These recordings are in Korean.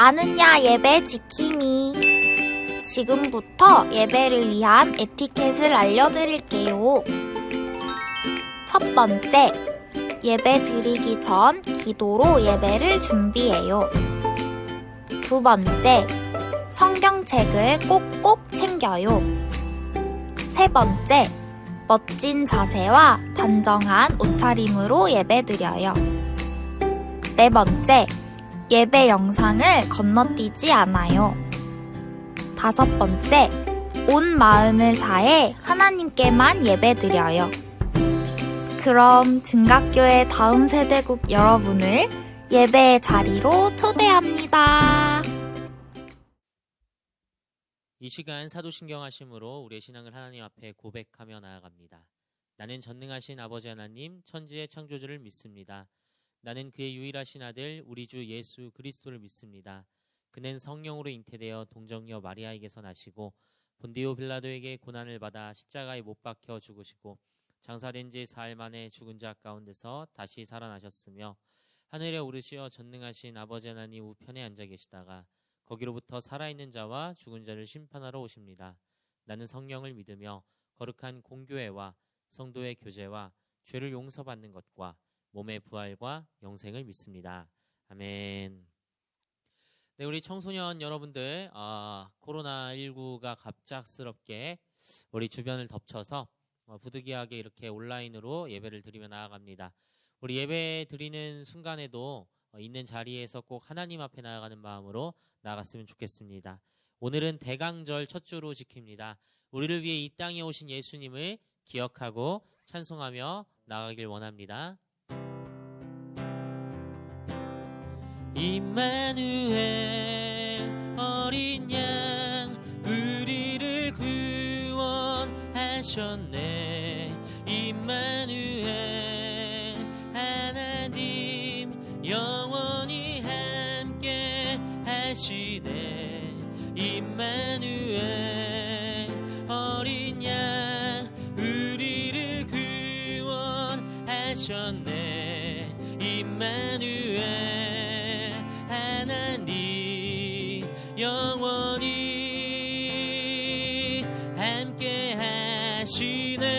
나는야 예배 지킴이. 지금부터 예배를 위한 에티켓을 알려드릴게요. 첫 번째, 예배 드리기 전 기도로 예배를 준비해요. 두 번째, 성경책을 꼭꼭 챙겨요. 세 번째, 멋진 자세와 단정한 옷차림으로 예배드려요. 네 번째, 예배 영상을 건너뛰지 않아요. 다섯 번째, 온 마음을 다해 하나님께만 예배드려요. 그럼 증각교회 다음 세대국 여러분을 예배의 자리로 초대합니다. 이 시간 사도신경 하심으로 우리의 신앙을 하나님 앞에 고백하며 나아갑니다. 나는 전능하신 아버지 하나님, 천지의 창조주를 믿습니다. 나는 그의 유일하신 아들 우리 주 예수 그리스도를 믿습니다. 그는 성령으로 잉태되어 동정녀 마리아에게서 나시고 본디오 빌라도에게 고난을 받아 십자가에 못 박혀 죽으시고 장사된 지 4일 만에 죽은 자 가운데서 다시 살아나셨으며 하늘에 오르시어 전능하신 아버지 하나님 우편에 앉아 계시다가 거기로부터 살아있는 자와 죽은 자를 심판하러 오십니다. 나는 성령을 믿으며 거룩한 공교회와 성도의 교제와 죄를 용서받는 것과 몸의 부활과 영생을 믿습니다. 아멘. 네, 우리 청소년 여러분들, 코로나19가 갑작스럽게 우리 주변을 덮쳐서 부득이하게 이렇게 온라인으로 예배를 드리며 나아갑니다. 우리 예배 드리는 순간에도 있는 자리에서 꼭 하나님 앞에 나아가는 마음으로 나아갔으면 좋겠습니다. 오늘은 대강절 첫 주로 지킵니다. 우리를 위해 이 땅에 오신 예수님을 기억하고 찬송하며 나아가길 원합니다. 임마누엘 어린 양 우리를 구원하셨네. 임마누엘 하나님 영원히 함께 하시네. 임마누엘 어린 양 우리를 구원하셨네. 임마누엘 하나님 영원히 함께 하시네.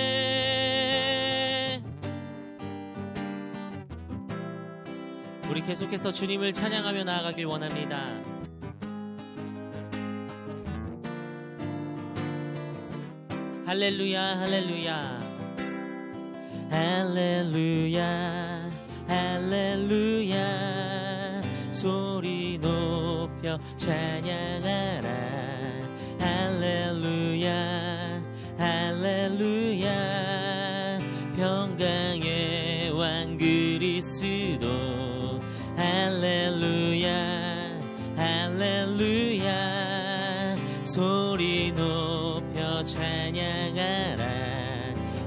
우리 계속해서 주님을 찬양하며 나아가길 원합니다. 할렐루야 할렐루야 할렐루야 할렐루야 소리 높여 찬양하라. 할렐루야 할렐루야 평강의 왕 그리스도. 할렐루야 할렐루야 소리 높여 찬양하라.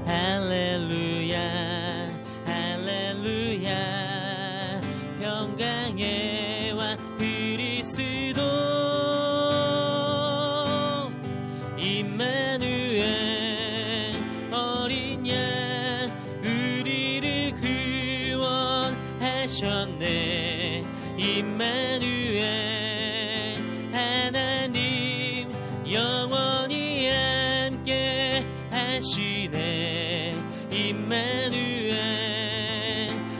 할렐루야 할렐루야 평강의 왕 그리스도. 임마누엘 어린 양 우리를 구원하셨네. 임마누엘 하나님 영원히 함께 하시네. 임마누엘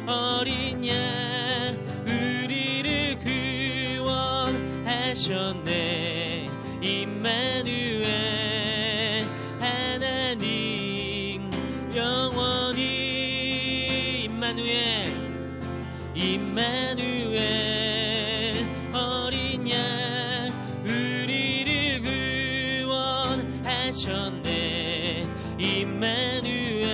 어린 양 우리를 구원하셨네. 임마누엘 하나님 영원히. 임마누엘 임마누엘 어린 양 우리를 구원하셨네. 임마누엘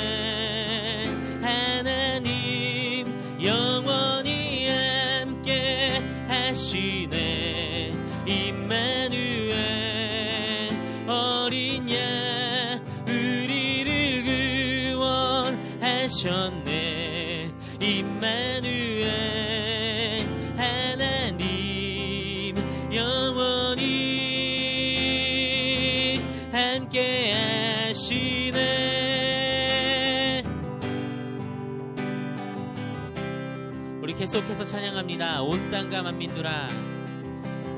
하나님 영원히 함께 하시네. 임마누엘 어린 양 우리를 구원하셨네. 임마누엘 하나님 영원히 함께 하시네. 우리 계속해서 찬양합니다. 온 땅과 만민들아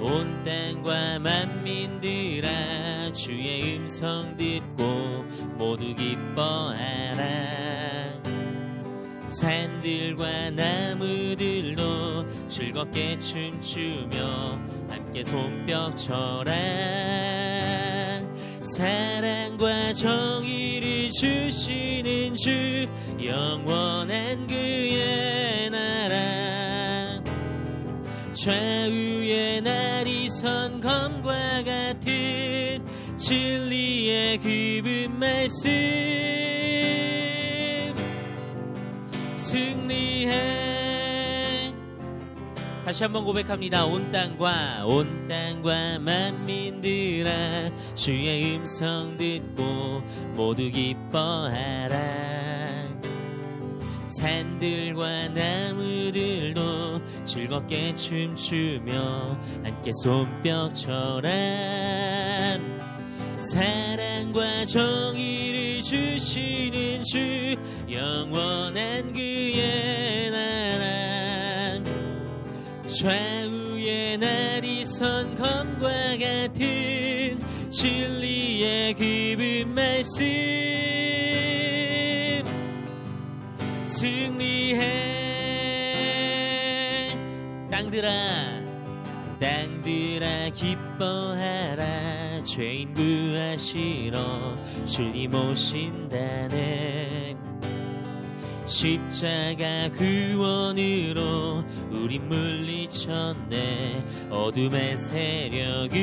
온 땅과 만민들아 주의 음성 듣고 모두 기뻐하라. 산들과 나무들도 즐겁게 춤추며 함께 손뼉 쳐라. 사랑과 정의를 주시는 주 영원한 그의 나라. 좌우에 날이 선 검과 같은 진리의 그분 말씀 승리해. 다시 한번 고백합니다. 온 땅과 만민들아 주의 음성 듣고 모두 기뻐하라. 산들과 나무들도 즐겁게 춤추며 함께 손뼉 쳐라. 사랑과 정의를 주시는 주 영원한 그의 나라. 좌우에 날이 선 검과 같은 진리의 그분 말씀 승리해. 땅들아 기뻐하라. 죄인 구하시러 주님 오신다네. 십자가 구원으로 우린 물리쳤네. 어둠의 세력을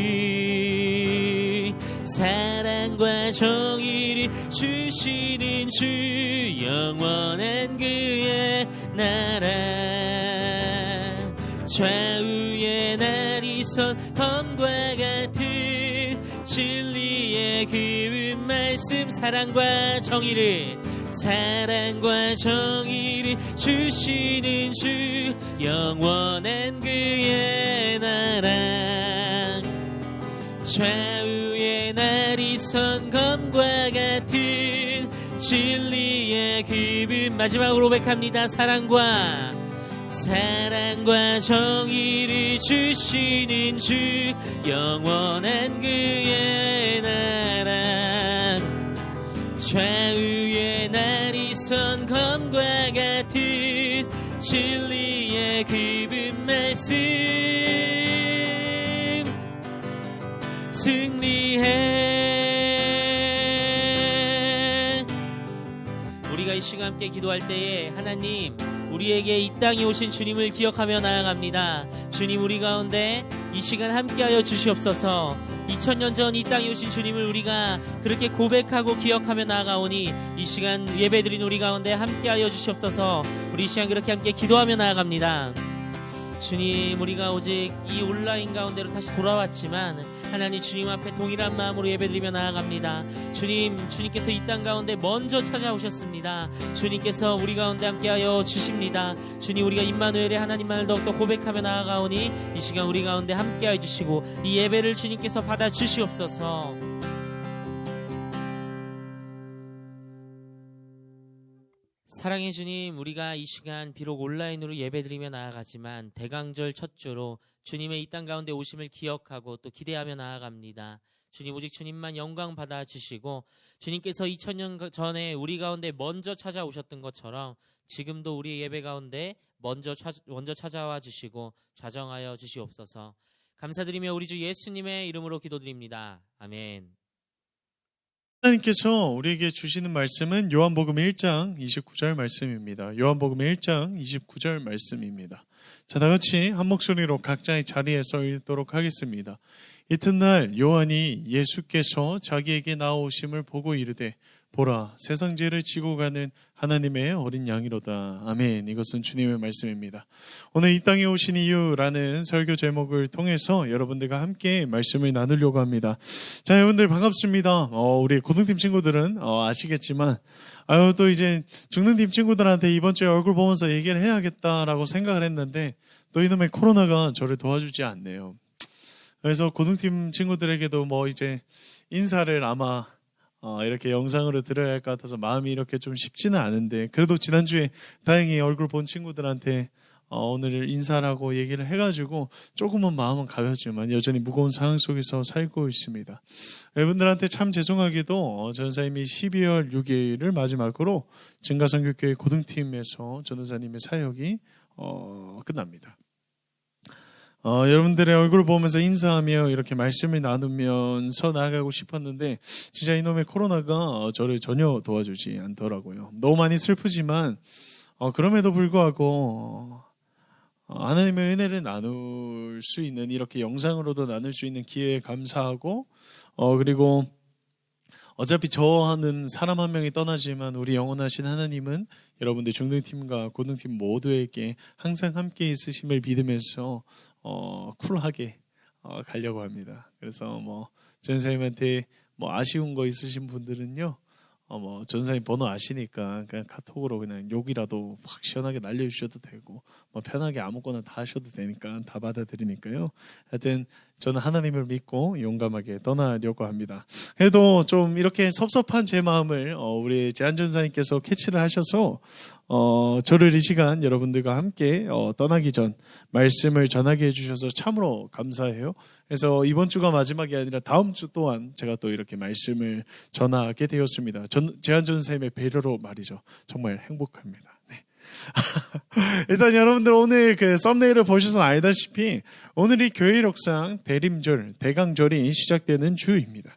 사랑과 정의를 주시는 주 영원한 그의 나라. 좌우에 날이 선 검과 같은 진리의 그분 말씀 사랑과 정의를 주시는 주 영원한 그의 나라. 좌우에 날이 선 검과 같은 진리의 그분 마지막으로 고백합니다. 사랑과 정의를 주시는 주 영원한 그의 나라. 좌우에 날이 선 검과 같은 진리의 그분 말씀 승리해. 우리가 이 시간 함께 기도할 때에 하나님 우리에게 이 땅에 오신 주님을 기억하며 나아갑니다. 주님 우리 가운데 이 시간 함께하여 주시옵소서. 2000년 전 이 땅에 오신 주님을 우리가 그렇게 고백하고 기억하며 나아가오니 이 시간 예배드린 우리 가운데 함께하여 주시옵소서. 우리 이 시간 그렇게 함께 기도하며 나아갑니다. 주님 우리가 오직 이 온라인 가운데로 다시 돌아왔지만 하나님 주님 앞에 동일한 마음으로 예배드리며 나아갑니다. 주님께서 이 땅 가운데 먼저 찾아오셨습니다. 주님께서 우리 가운데 함께하여 주십니다. 주님 우리가 임마누엘의 하나님만을 더욱더 고백하며 나아가오니 이 시간 우리 가운데 함께하여 주시고 이 예배를 주님께서 받아 주시옵소서. 사랑의 주님, 우리가 이 시간 비록 온라인으로 예배드리며 나아가지만 대강절 첫 주로 주님의 이 땅 가운데 오심을 기억하고 또 기대하며 나아갑니다. 주님 오직 주님만 영광 받아 주시고 주님께서 2000년 전에 우리 가운데 먼저 찾아오셨던 것처럼 지금도 우리 예배 가운데 먼저 찾아와 주시고 좌정하여 주시옵소서. 감사드리며 우리 주 예수님의 이름으로 기도드립니다. 아멘. 하나님께서 우리에게 주시는 말씀은 요한복음 1장 29절 말씀입니다. 요한복음 1장 29절 말씀입니다. 자, 다 같이 한 목소리로 각자의 자리에서 읽도록 하겠습니다. 이튿날 요한이 예수께서 자기에게 나오심을 보고 이르되 보라, 세상 죄를 지고 가는 하나님의 어린 양이로다. 아멘. 이것은 주님의 말씀입니다. 오늘 이 땅에 오신 이유라는 설교 제목을 통해서 여러분들과 함께 말씀을 나누려고 합니다. 자, 여러분들 반갑습니다. 우리 고등팀 친구들은 아시겠지만 또 이제 중등팀 친구들한테 이번 주에 얼굴 보면서 얘기를 해야겠다라고 생각을 했는데 또 이놈의 코로나가 저를 도와주지 않네요. 그래서 고등팀 친구들에게도 이제 인사를 아마 이렇게 영상으로 드려야 할 것 같아서 마음이 이렇게 좀 쉽지는 않은데 그래도 지난주에 다행히 얼굴 본 친구들한테 오늘 인사라고 얘기를 해가지고 조금은 마음은 가볍지만 여전히 무거운 상황 속에서 살고 있습니다. 여러분들한테 참 죄송하게도 전사님이 12월 6일을 마지막으로 증가선교교회 고등팀에서 전도사님의 사역이 끝납니다. 여러분들의 얼굴을 보면서 인사하며 이렇게 말씀을 나누면서 나아가고 싶었는데 진짜 이놈의 코로나가 저를 전혀 도와주지 않더라고요. 너무 많이 슬프지만 그럼에도 불구하고 하나님의 은혜를 나눌 수 있는 이렇게 영상으로도 나눌 수 있는 기회에 감사하고 그리고 어차피 저하는 사람 한 명이 떠나지만 우리 영원하신 하나님은 여러분들 중등팀과 고등팀 모두에게 항상 함께 있으심을 믿으면서 쿨하게 가려고 합니다. 그래서 전사님한테 아쉬운 거 있으신 분들은요, 전사님 번호 아시니까 그냥 카톡으로 그냥 욕이라도 확 시원하게 날려주셔도 되고 편하게 아무거나 다 하셔도 되니까 다 받아들이니까요. 하여튼 저는 하나님을 믿고 용감하게 떠나려고 합니다. 그래도 좀 이렇게 섭섭한 제 마음을 우리 제한 전사님께서 캐치를 하셔서 저를 이 시간 여러분들과 함께 떠나기 전 말씀을 전하게 해주셔서 참으로 감사해요. 그래서 이번 주가 마지막이 아니라 다음 주 또한 제가 또 이렇게 말씀을 전하게 되었습니다. 제한 전사님의 배려로 말이죠. 정말 행복합니다. 네. 일단 여러분들 오늘 그 썸네일을 보셔서 알다시피 오늘이 교회력상 대림절, 대강절이 시작되는 주입니다.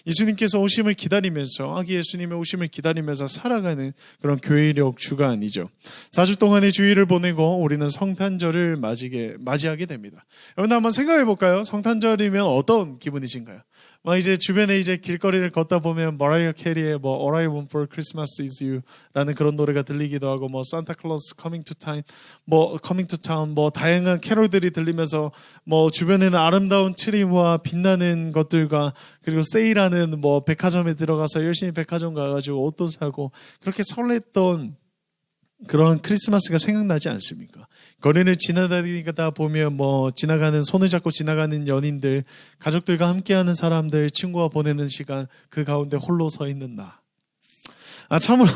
예수님께서 오심을 기다리면서 아기 예수님의 오심을 기다리면서 살아가는 그런 교회력 주간이죠. 4주 동안의 주일을 보내고 우리는 성탄절을 맞이하게 됩니다. 여러분 한번 생각해 볼까요? 성탄절이면 어떤 기분이신가요? 이제 주변에 이제 길거리를 걷다 보면 머라이어 캐리의 All I Want for Christmas is You라는 그런 노래가 들리기도 하고 Santa Claus Coming to Town, Coming to Town, 다양한 캐롤들이 들리면서 주변에는 아름다운 트리와 빛나는 것들과 그리고 세일하는 백화점에 들어가서 열심히 백화점 가가지고 옷도 사고 그렇게 설렜던 그런 크리스마스가 생각나지 않습니까? 거리를 지나다니다 보면 지나가는 손을 잡고 지나가는 연인들, 가족들과 함께하는 사람들, 친구와 보내는 시간, 그 가운데 홀로 서 있는 나. 참으로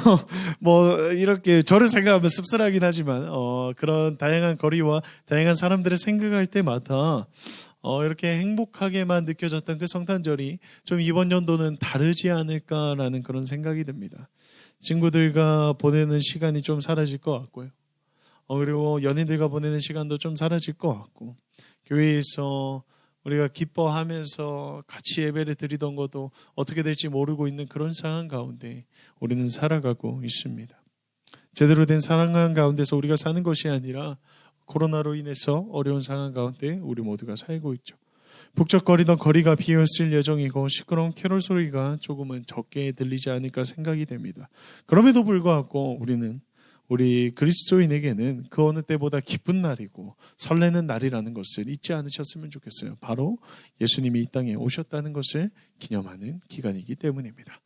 이렇게 저를 생각하면 씁쓸하긴 하지만 그런 다양한 거리와 다양한 사람들을 생각할 때마다 이렇게 행복하게만 느껴졌던 그 성탄절이 좀 이번 연도는 다르지 않을까라는 그런 생각이 듭니다. 친구들과 보내는 시간이 좀 사라질 것 같고요. 그리고 연인들과 보내는 시간도 좀 사라질 것 같고, 교회에서 우리가 기뻐하면서 같이 예배를 드리던 것도 어떻게 될지 모르고 있는 그런 상황 가운데 우리는 살아가고 있습니다. 제대로 된 사랑 가운데서 우리가 사는 것이 아니라 코로나로 인해서 어려운 상황 가운데 우리 모두가 살고 있죠. 북적거리던 거리가 비었을 예정이고 시끄러운 캐롤 소리가 조금은 적게 들리지 않을까 생각이 됩니다. 그럼에도 불구하고 우리 그리스도인에게는 그 어느 때보다 기쁜 날이고 설레는 날이라는 것을 잊지 않으셨으면 좋겠어요. 바로 예수님이 이 땅에 오셨다는 것을 기념하는 기간이기 때문입니다.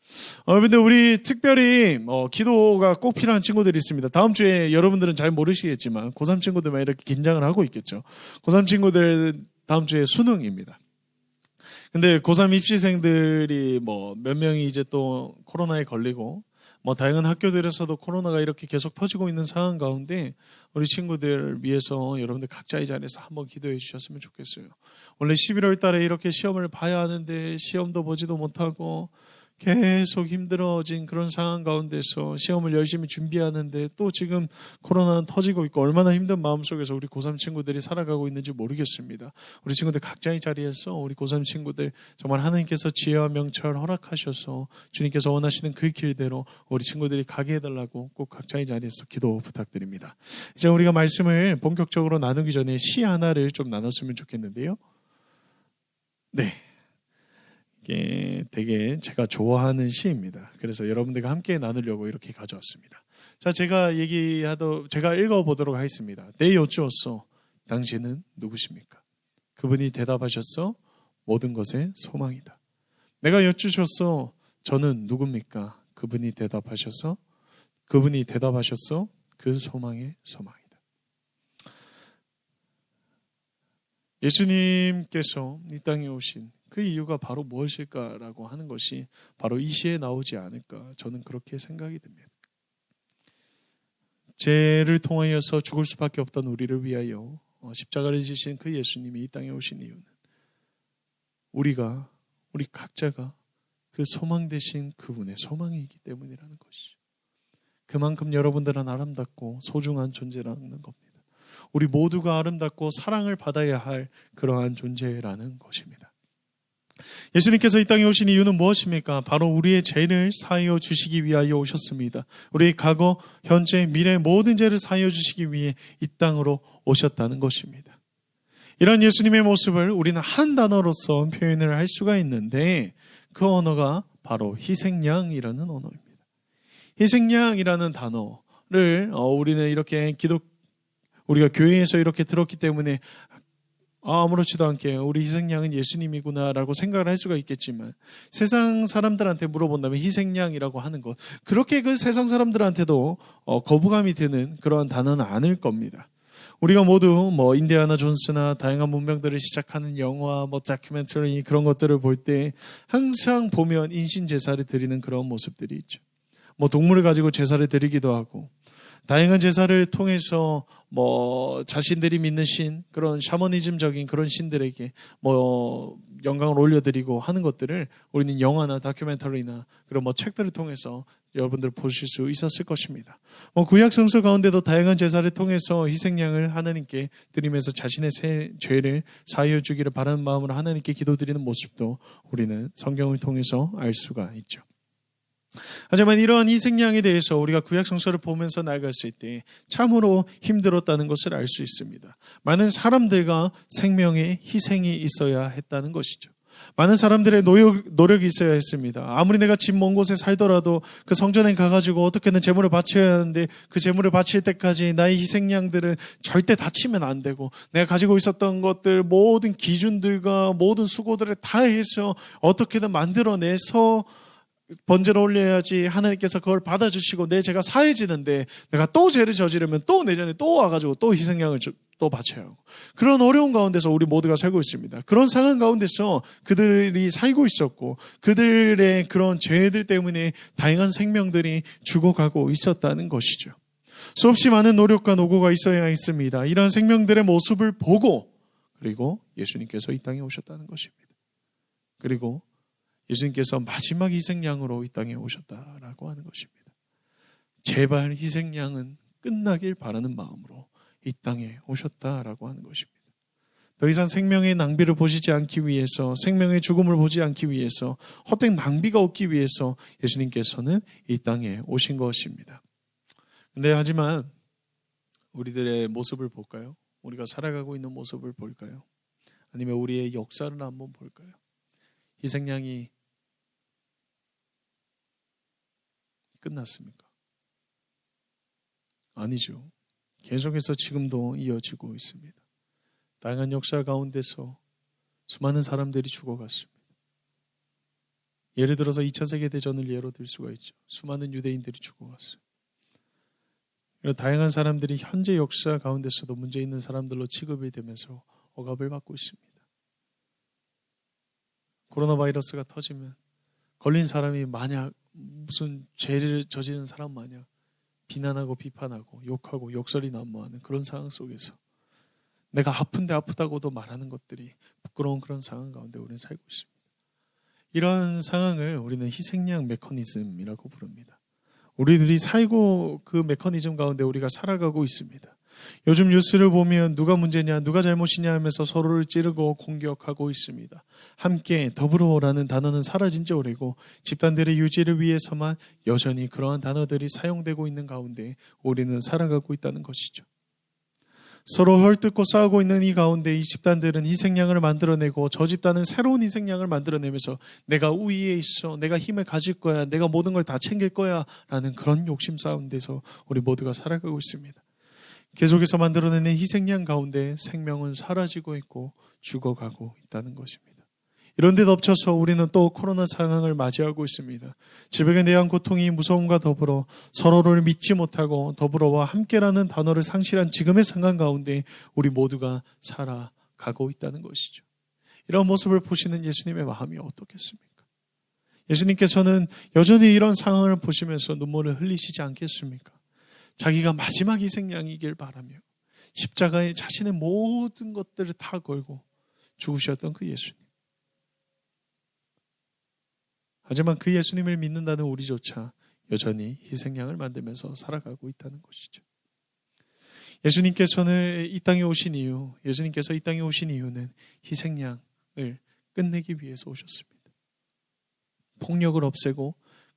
여러분들 우리 특별히 기도가 꼭 필요한 친구들이 있습니다. 다음 주에 여러분들은 잘 모르시겠지만 고3 친구들만 이렇게 긴장을 하고 있겠죠. 고3 친구들 다음 주에 수능입니다. 근데 고3 입시생들이 몇 명이 이제 또 코로나에 걸리고 다양한 학교들에서도 코로나가 이렇게 계속 터지고 있는 상황 가운데 우리 친구들 위해서 여러분들 각자의 자리에서 한번 기도해 주셨으면 좋겠어요. 원래 11월 달에 이렇게 시험을 봐야 하는데 시험도 보지도 못하고 계속 힘들어진 그런 상황 가운데서 시험을 열심히 준비하는데 또 지금 코로나는 터지고 있고 얼마나 힘든 마음속에서 우리 고3 친구들이 살아가고 있는지 모르겠습니다. 우리 친구들 각자의 자리에서 우리 고3 친구들 정말 하나님께서 지혜와 명철 허락하셔서 주님께서 원하시는 그 길대로 우리 친구들이 가게 해달라고 꼭 각자의 자리에서 기도 부탁드립니다. 이제 우리가 말씀을 본격적으로 나누기 전에 시 하나를 좀 나눴으면 좋겠는데요. 네. 이게 되게 제가 좋아하는 시입니다. 그래서 여러분들과 함께 나누려고 이렇게 가져왔습니다. 자, 제가 읽어보도록 하겠습니다. 내 여쭈었소. 당신은 누구십니까? 그분이 대답하셨어. 모든 것의 소망이다. 내가 여쭈셨소. 저는 누굽니까? 그분이 대답하셨어. 그 소망의 소망이다. 예수님께서 이 땅에 오신 그 이유가 바로 무엇일까라고 하는 것이 바로 이 시에 나오지 않을까 저는 그렇게 생각이 듭니다. 죄를 통하여서 죽을 수밖에 없던 우리를 위하여 십자가를 지신 그 예수님이 이 땅에 오신 이유는 우리 각자가 그 소망 되신 그분의 소망이기 때문이라는 것이죠. 그만큼 여러분들은 아름답고 소중한 존재라는 겁니다. 우리 모두가 아름답고 사랑을 받아야 할 그러한 존재라는 것입니다. 예수님께서 이 땅에 오신 이유는 무엇입니까? 바로 우리의 죄를 사하여 주시기 위하여 오셨습니다. 우리의 과거, 현재, 미래 모든 죄를 사하여 주시기 위해 이 땅으로 오셨다는 것입니다. 이런 예수님의 모습을 우리는 한 단어로서 표현을 할 수가 있는데 그 언어가 바로 희생양이라는 언어입니다. 희생양이라는 단어를 우리는 이렇게 우리가 교회에서 이렇게 들었기 때문에 아무렇지도 않게 우리 희생양은 예수님이구나라고 생각을 할 수가 있겠지만 세상 사람들한테 물어본다면 희생양이라고 하는 것 그렇게 그 세상 사람들한테도 거부감이 드는 그러한 단어는 아닐 겁니다. 우리가 모두 인디아나 존스나 다양한 문명들을 시작하는 영화, 다큐멘터리 그런 것들을 볼 때 항상 보면 인신 제사를 드리는 그런 모습들이 있죠. 동물을 가지고 제사를 드리기도 하고 다양한 제사를 통해서 자신들이 믿는 신, 그런 샤머니즘적인 그런 신들에게 영광을 올려드리고 하는 것들을 우리는 영화나 다큐멘터리나 그런 책들을 통해서 여러분들 보실 수 있었을 것입니다. 구약 성서 가운데도 다양한 제사를 통해서 희생양을 하나님께 드리면서 자신의 죄를 사하여 주기를 바라는 마음으로 하나님께 기도드리는 모습도 우리는 성경을 통해서 알 수가 있죠. 하지만 이러한 희생양에 대해서 우리가 구약 성서를 보면서 나아갔을 때 참으로 힘들었다는 것을 알 수 있습니다. 많은 사람들과 생명의 희생이 있어야 했다는 것이죠. 많은 사람들의 노력이 있어야 했습니다. 아무리 내가 집 먼 곳에 살더라도 그 성전에 가가지고 어떻게든 제물을 바쳐야 하는데 그 제물을 바칠 때까지 나의 희생양들은 절대 다치면 안 되고 내가 가지고 있었던 것들 모든 기준들과 모든 수고들을 다 해서 어떻게든 만들어내서 번제로 올려야지 하나님께서 그걸 받아주시고 내 죄가 사해지는데 내가 또 죄를 저지르면 또 내년에 또 와가지고 또 희생양을 또 바쳐야 하고 그런 어려운 가운데서 우리 모두가 살고 있습니다. 그런 상황 가운데서 그들이 살고 있었고 그들의 그런 죄들 때문에 다양한 생명들이 죽어가고 있었다는 것이죠. 수없이 많은 노력과 노고가 있어야 했습니다. 이런 생명들의 모습을 보고 그리고 예수님께서 이 땅에 오셨다는 것입니다. 그리고 예수님께서 마지막 희생양으로 이 땅에 오셨다라고 하는 것입니다. 제발 희생양은 끝나길 바라는 마음으로 이 땅에 오셨다라고 하는 것입니다. 더 이상 생명의 낭비를 보시지 않기 위해서 생명의 죽음을 보지 않기 위해서 헛된 낭비가 없기 위해서 예수님께서는 이 땅에 오신 것입니다. 근데 하지만 우리들의 모습을 볼까요? 우리가 살아가고 있는 모습을 볼까요? 아니면 우리의 역사를 한번 볼까요? 희생양이 끝났습니까? 아니죠. 계속해서 지금도 이어지고 있습니다. 다양한 역사 가운데서 수많은 사람들이 죽어갔습니다. 예를 들어서 2차 세계대전을 예로 들 수가 있죠. 수많은 유대인들이 죽어갔어요. 이런 다양한 사람들이 현재 역사 가운데서도 문제 있는 사람들로 취급이 되면서 억압을 받고 있습니다. 코로나 바이러스가 터지면 걸린 사람이 만약 무슨 죄를 저지른 사람 마냥 비난하고 비판하고 욕하고 욕설이 난무하는 그런 상황 속에서 내가 아픈데 아프다고도 말하는 것들이 부끄러운 그런 상황 가운데 우리는 살고 있습니다. 이런 상황을 우리는 희생양 메커니즘이라고 부릅니다. 우리들이 살고 그 메커니즘 가운데 우리가 살아가고 있습니다. 요즘 뉴스를 보면 누가 문제냐 누가 잘못이냐 하면서 서로를 찌르고 공격하고 있습니다. 함께 더불어라는 단어는 사라진 지 오래고 집단들의 유지를 위해서만 여전히 그러한 단어들이 사용되고 있는 가운데 우리는 살아가고 있다는 것이죠. 서로 헐뜯고 싸우고 있는 이 가운데 이 집단들은 희생양을 만들어내고 저 집단은 새로운 희생양을 만들어내면서 내가 우위에 있어, 내가 힘을 가질 거야, 내가 모든 걸 다 챙길 거야 라는 그런 욕심 가운데서 우리 모두가 살아가고 있습니다. 계속해서 만들어내는 희생양 가운데 생명은 사라지고 있고 죽어가고 있다는 것입니다. 이런 데 덮쳐서 우리는 또 코로나 상황을 맞이하고 있습니다. 질병에 대한 고통이 무서움과 더불어 서로를 믿지 못하고 더불어와 함께라는 단어를 상실한 지금의 상황 가운데 우리 모두가 살아가고 있다는 것이죠. 이런 모습을 보시는 예수님의 마음이 어떻겠습니까? 예수님께서는 여전히 이런 상황을 보시면서 눈물을 흘리시지 않겠습니까? 자기가 마지막 희생양이길 바라며 십자가에 자신의 모든 것들을 다 걸고 죽으셨던 그 예수님. 하지만 그 예수님을 믿는다는 우리조차 여전히 희생양을 만들면서 살아가고 있다는 것이죠. 예수님께서 이 땅에 오신 이유는 희생양을 끝내기 위해서 오셨습니다. 폭력을 없애고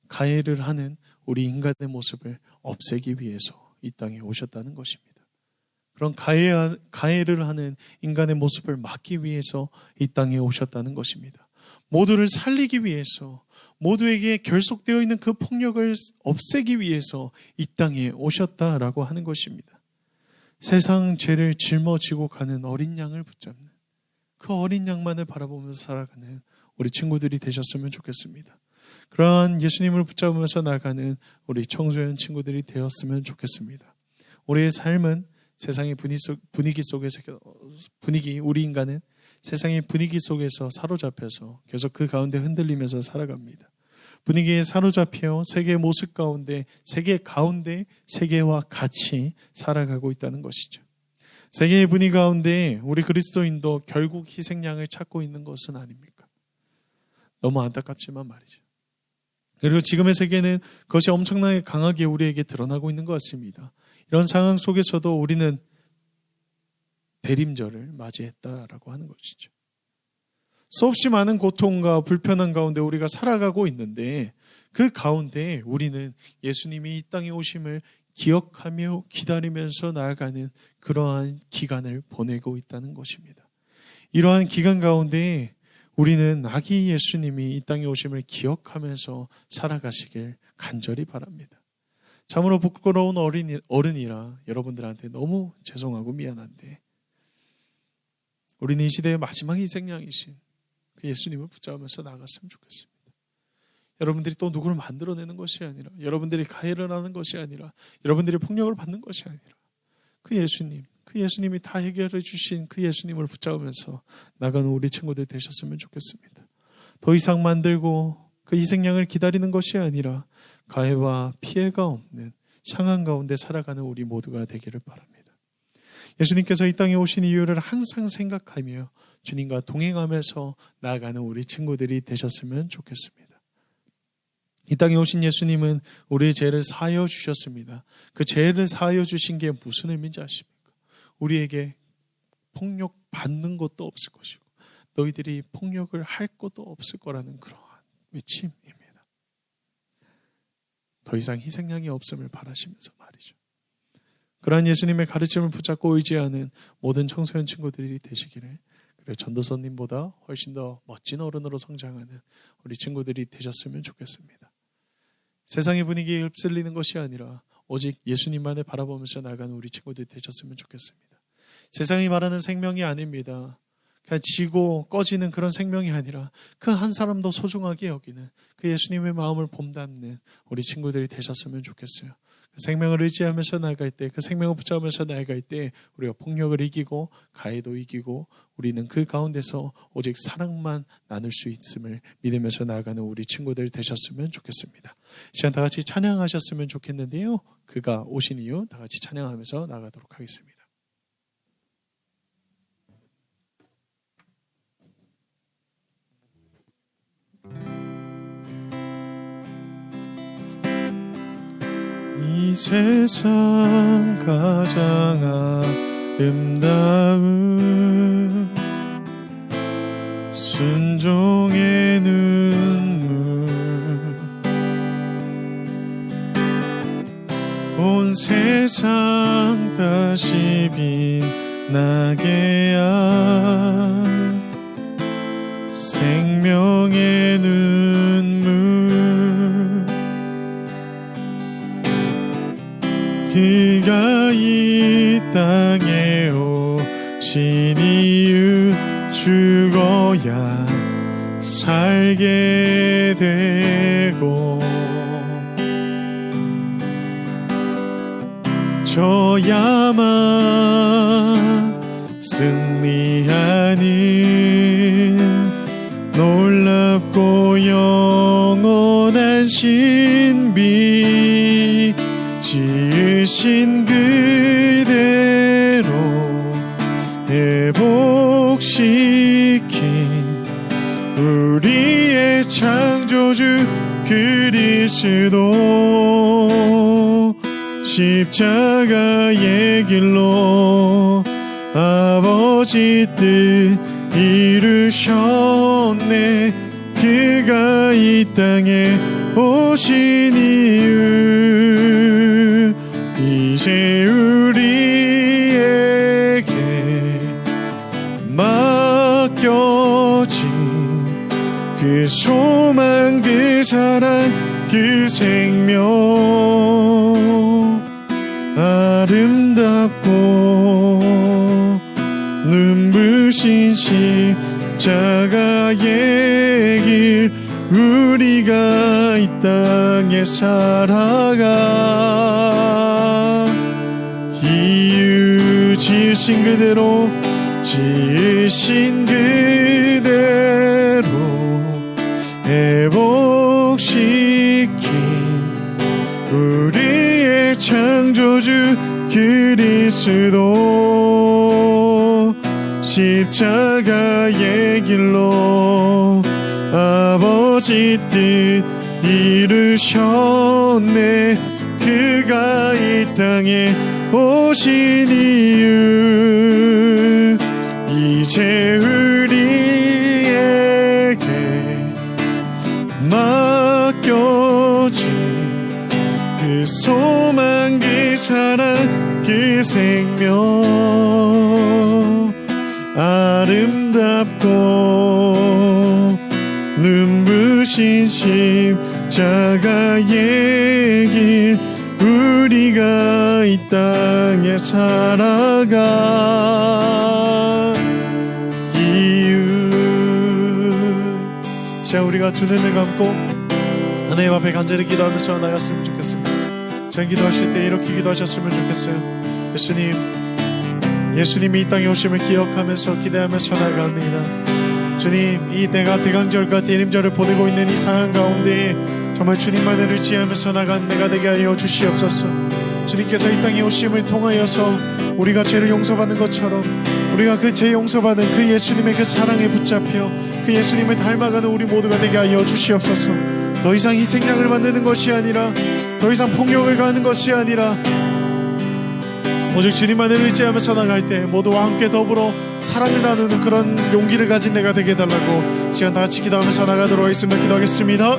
가해를 하는 우리 인간의 모습을 없애기 위해서 이 땅에 오셨다는 것입니다. 그런 가해를 하는 인간의 모습을 막기 위해서 이 땅에 오셨다는 것입니다. 모두를 살리기 위해서, 모두에게 결속되어 있는 그 폭력을 없애기 위해서 이 땅에 오셨다라고 하는 것입니다. 세상 죄를 짊어지고 가는 어린 양을 붙잡는, 그 어린 양만을 바라보면서 살아가는 우리 친구들이 되셨으면 좋겠습니다. 그러한 예수님을 붙잡으면서 나가는 우리 청소년 친구들이 되었으면 좋겠습니다. 우리의 삶은 세상의 우리 인간은 세상의 분위기 속에서 사로잡혀서 계속 그 가운데 흔들리면서 살아갑니다. 분위기에 사로잡혀 세계의 모습 가운데, 세계와 같이 살아가고 있다는 것이죠. 세계의 분위기 가운데 우리 그리스도인도 결국 희생양을 찾고 있는 것은 아닙니까? 너무 안타깝지만 말이죠. 그리고 지금의 세계는 그것이 엄청나게 강하게 우리에게 드러나고 있는 것 같습니다. 이런 상황 속에서도 우리는 대림절을 맞이했다라고 하는 것이죠. 수없이 많은 고통과 불편한 가운데 우리가 살아가고 있는데 그 가운데 우리는 예수님이 이 땅에 오심을 기억하며 기다리면서 나아가는 그러한 기간을 보내고 있다는 것입니다. 이러한 기간 가운데 우리는 아기 예수님이 이 땅에 오심을 기억하면서 살아가시길 간절히 바랍니다. 참으로 부끄러운 어른이라 여러분들한테 너무 죄송하고 미안한데 우리는 이 시대의 마지막 희생양이신 그 예수님을 붙잡으면서 나갔으면 좋겠습니다. 여러분들이 또 누구를 만들어내는 것이 아니라, 여러분들이 가해를 하는 것이 아니라, 여러분들이 폭력을 받는 것이 아니라 그 예수님이 다 해결해 주신 그 예수님을 붙잡으면서 나가는 우리 친구들 되셨으면 좋겠습니다. 더 이상 만들고 그 희생양을 기다리는 것이 아니라 가해와 피해가 없는 상황 가운데 살아가는 우리 모두가 되기를 바랍니다. 예수님께서 이 땅에 오신 이유를 항상 생각하며 주님과 동행하면서 나아가는 우리 친구들이 되셨으면 좋겠습니다. 이 땅에 오신 예수님은 우리의 죄를 사하여 주셨습니다. 그 죄를 사하여 주신 게 무슨 의미인지 아십니까? 우리에게 폭력 받는 것도 없을 것이고 너희들이 폭력을 할 것도 없을 거라는 그러한 외침입니다. 더 이상 희생양이 없음을 바라시면서 말이죠. 그러한 예수님의 가르침을 붙잡고 의지하는 모든 청소년 친구들이 되시기를, 그리고 전도서님보다 훨씬 더 멋진 어른으로 성장하는 우리 친구들이 되셨으면 좋겠습니다. 세상의 분위기에 휩쓸리는 것이 아니라 오직 예수님만을 바라보면서 나가는 우리 친구들이 되셨으면 좋겠습니다. 세상이 말하는 생명이 아닙니다. 그냥 지고 꺼지는 그런 생명이 아니라 그 한 사람도 소중하게 여기는 그 예수님의 마음을 본받는 우리 친구들이 되셨으면 좋겠어요. 그 생명을 의지하면서 나아갈 때, 그 생명을 붙잡으면서 나아갈 때 우리가 폭력을 이기고 가해도 이기고 우리는 그 가운데서 오직 사랑만 나눌 수 있음을 믿으면서 나아가는 우리 친구들 되셨으면 좋겠습니다. 시간 다 같이 찬양하셨으면 좋겠는데요. 그가 오신 이유 다 같이 찬양하면서 나가도록 하겠습니다. 이 세상 가장 아름다운 순종의 눈물, 온 세상 다시 빛나게 한 생명의 눈물, 그가 이 땅에 오신 이유, 죽어야 살게 되고 져야만 승리하는 놀랍고 영원한 신비, 지으신 지으신 그대로 회복시킨 우리의 창조주 그리스도 십자가의 길로 아버지 뜻 이루셨네. 그가 이 땅에 오신 이유 이제 우리에게 맡겨진 그 소망 그 사랑 그 생명 아름답고 눈부신 십자가의 길 우리가 이 땅에 살아가 이유 지으신 그대로 지으신 그대로 회복시킨 우리의 창조주 그리스도 십자가의 길로 아버지 뜻 이루셨네. 그가 이 땅에 오신 이유 이제 우리에게 맡겨진 그 소망 그 사랑 그 생명 아름답고 눈부신 십자가의 길 우리가 이 땅에 살아가 이유. 자, 우리가 두 눈을 감고 하나님 앞에 간절히 기도하면서 나갔으면 좋겠습니다. 자, 기도하실 때 이렇게 기도하셨으면 좋겠어요. 예수님이 이 땅에 오심을 기억하면서 기대하면서 나아갑니다. 주님, 이 때가 대강절과 대림절을 보내고 있는 이 상황 가운데 정말 주님만을 의지하면서 나간 내가 되게 하여 주시옵소서. 주님께서 이 땅에 오심을 통하여서 우리가 죄를 용서받는 것처럼 우리가 그 죄 용서받은 그 예수님의 그 사랑에 붙잡혀 그 예수님을 닮아가는 우리 모두가 되게 하여 주시옵소서. 더 이상 희생양을 만드는 것이 아니라 더 이상 폭력을 가하는 것이 아니라 오직 주님만을 의지하면서 나갈 때 모두와 함께 더불어 사랑을 나누는 그런 용기를 가진 내가 되게 해달라고 시간 다같이 기도하면서 나가도록 하겠습니다. 기도하겠습니다.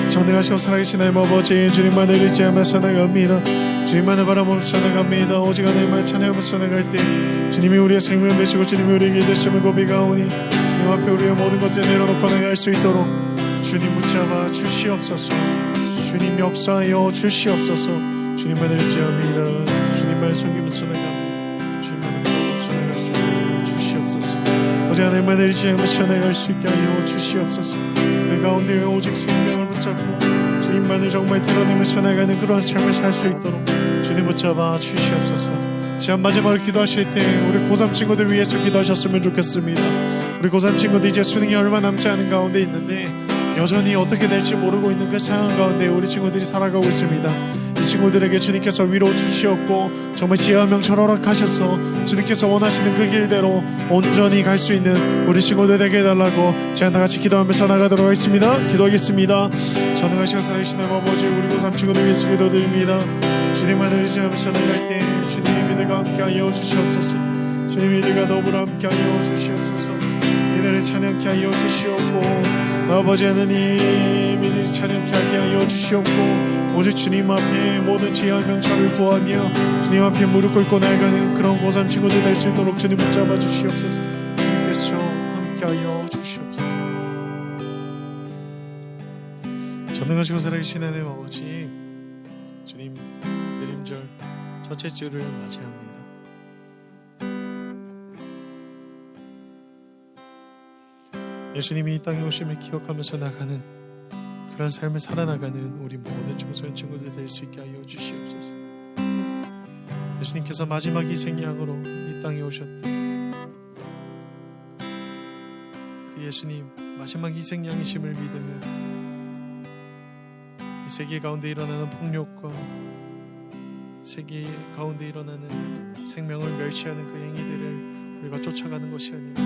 전능하시고 살아계신 하나님 아버지, 주님만을 의지하면서 나갑니다. 주님만을 바라보면서 나갑니다. 오직 하나님을 찬양하면서 나갈 때 주님이 우리의 생명 되시고 주님이 우리에게 되심을 고백하오니 주님 앞에 우리의 모든 것을 내려놓고 나갈 수 있도록 주님 붙잡아 주시옵소서. 주님 역사하여 주시옵소서. 주님만을 의지합니다. 주님만을 섬기면서 나갑니다. 주님만을 바라보면서 나갈 수 있도록 주시옵소서. 오직 하나님만을 의지하면서 나갈 수 있게 하여 주시옵소서. 그 가운데 오직 생명을 붙잡고 주님만을 정말 드러내면서 나가는 그러한 삶을 살 수 있도록 주님 붙잡아 주시옵소서. 시간 마지막으로 기도하실 때 우리 고3 친구들 위해서 기도하셨으면 좋겠습니다. 우리 고3 친구들 이제 수능이 얼마 남지 않은 가운데 있는데 여전히 어떻게 될지 모르고 있는 그 상황 가운데 우리 친구들이 살아가고 있습니다. 이 친구들에게 주님께서 위로 주시었고 정말 지혜와 명철 허락하셔서 주님께서 원하시는 그 길대로 온전히 갈 수 있는 우리 친구들에게 해달라고 제가 다같이 기도하면서 나가도록 하겠습니다. 기도하겠습니다. 전능하시고 살아계신 아버지, 우리 고3 친구들 위해서 기도드립니다. 주님만을 의지하면서 나갈 때 주님 이들과 함께하여 주시옵소서. 주님 이들과 더불어 함께하여 주시옵소서. 이들을 찬양케 하여 주시옵고 아버지 하나님 이들을 찬양케 하여 주시옵고 오직 주님 앞에 모든 지혜와 명철을 구하며 주님 앞에 무릎 꿇고 나아가는 그런 고3 친구들 될 수 있도록 주님 붙잡아 주시옵소서. 주님께서 함께하여 주시옵소서. 전능하시고 살아계신 하나님 아버지, 주님 대림절 첫째 주를 맞이합니다. 예수님이 이 땅에 오심을 기억하면서 나가는 그런 삶을 살아나가는 우리 모든 청소년 친구들 될 수 있게 하여 주시옵소서. 예수님께서 마지막 희생양으로 이 땅에 오셨대. 그 예수님 마지막 희생양이심을 믿으며 이 세계 가운데 일어나는 폭력과 세계 가운데 일어나는 생명을 멸시하는 그 행위들을 우리가 쫓아가는 것이 아니라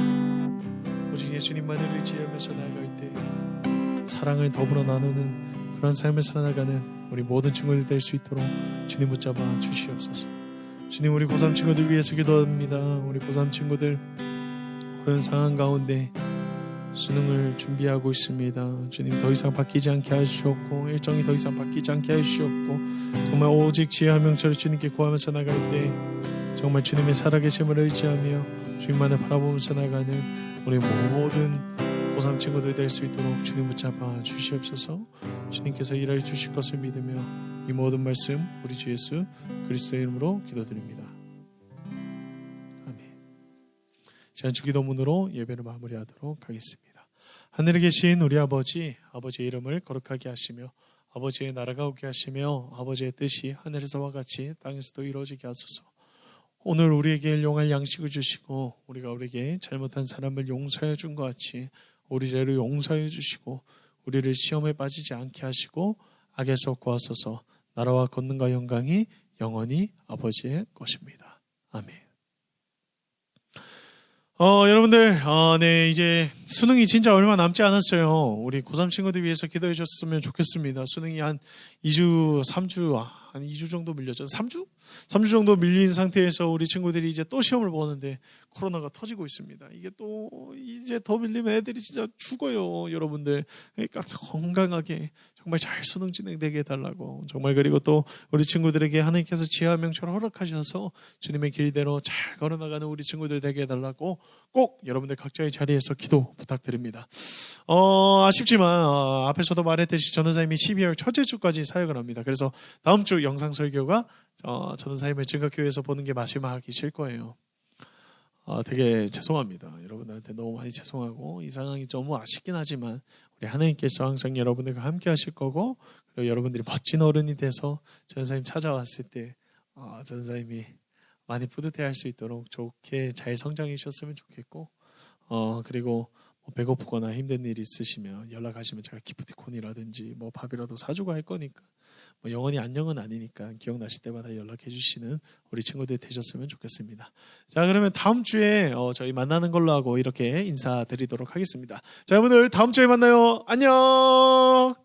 오직 예수님만을 의지하면서 나아갈 때 사랑을 더불어 나누는 그런 삶을 살아나가는 우리 모든 친구들 될 수 있도록 주님 붙잡아 주시옵소서. 주님, 우리 고3 친구들 위해서 기도합니다. 우리 고3 친구들 그런 상황 가운데 수능을 준비하고 있습니다. 주님, 더 이상 바뀌지 않게 해주셨고 일정이 더 이상 바뀌지 않게 해주셨고 정말 오직 지혜와 명철을 주님께 구하면서 나갈 때 정말 주님의 살아계심을 의지하며 주님만을 바라보면서 나가는 우리 모든 고3 친구들 될 수 있도록 주님 붙잡아 주시옵소서. 주님께서 일하여 주실 것을 믿으며 이 모든 말씀 우리 주 예수 그리스도의 이름으로 기도드립니다. 아멘. 시간 주기도문으로 예배를 마무리하도록 하겠습니다. 하늘에 계신 우리 아버지, 아버지의 이름을 거룩하게 하시며 아버지의 나라가 오게 하시며 아버지의 뜻이 하늘에서와 같이 땅에서도 이루어지게 하소서. 오늘 우리에게 일용할 양식을 주시고 우리가 우리에게 잘못한 사람을 용서해 준 것 같이 우리 죄를 용서해 주시고 우리를 시험에 빠지지 않게 하시고 악에서 구하소서. 나라와 권능과 영광이 영원히 아버지의 것입니다. 아멘. 여러분들, 네, 이제 수능이 진짜 얼마 남지 않았어요. 우리 고3 친구들 위해서 기도해 줬으면 좋겠습니다. 수능이 한 2주, 3주, 한 2주 정도 밀렸죠. 3주? 3주 정도 밀린 상태에서 우리 친구들이 이제 또 시험을 보는데 코로나가 터지고 있습니다. 이게 또 이제 더 밀리면 애들이 진짜 죽어요, 여러분들. 그러니까 건강하게 정말 잘 수능 진행되게 해달라고. 정말 그리고 또 우리 친구들에게 하나님께서 지혜와 명철을 허락하셔서 주님의 길대로 잘 걸어나가는 우리 친구들 되게 해달라고 꼭 여러분들 각자의 자리에서 기도 부탁드립니다. 아쉽지만 앞에서도 말했듯이 전도사님이 12월 첫째 주까지 사역을 합니다. 그래서 다음 주 영상 설교가 전도사님을 증거교회에서 보는 게 마지막이실 거예요. 되게 죄송합니다. 여러분들한테 너무 많이 죄송하고 이 상황이 좀 아쉽긴 하지만 우리 하나님께서 항상 여러분들과 함께 하실 거고 그리고 여러분들이 멋진 어른이 돼서 전도사님 찾아왔을 때 전도사님이 많이 뿌듯해할 수 있도록 좋게 잘 성장해 주셨으면 좋겠고 그리고 배고프거나 힘든 일 있으시면 연락하시면 제가 기프티콘이라든지 뭐 밥이라도 사주고 할 거니까 뭐 영원히 안녕은 아니니까 기억나실 때마다 연락해 주시는 우리 친구들 되셨으면 좋겠습니다. 자, 그러면 다음 주에 저희 만나는 걸로 하고 이렇게 인사드리도록 하겠습니다. 자, 여러분들 다음 주에 만나요. 안녕.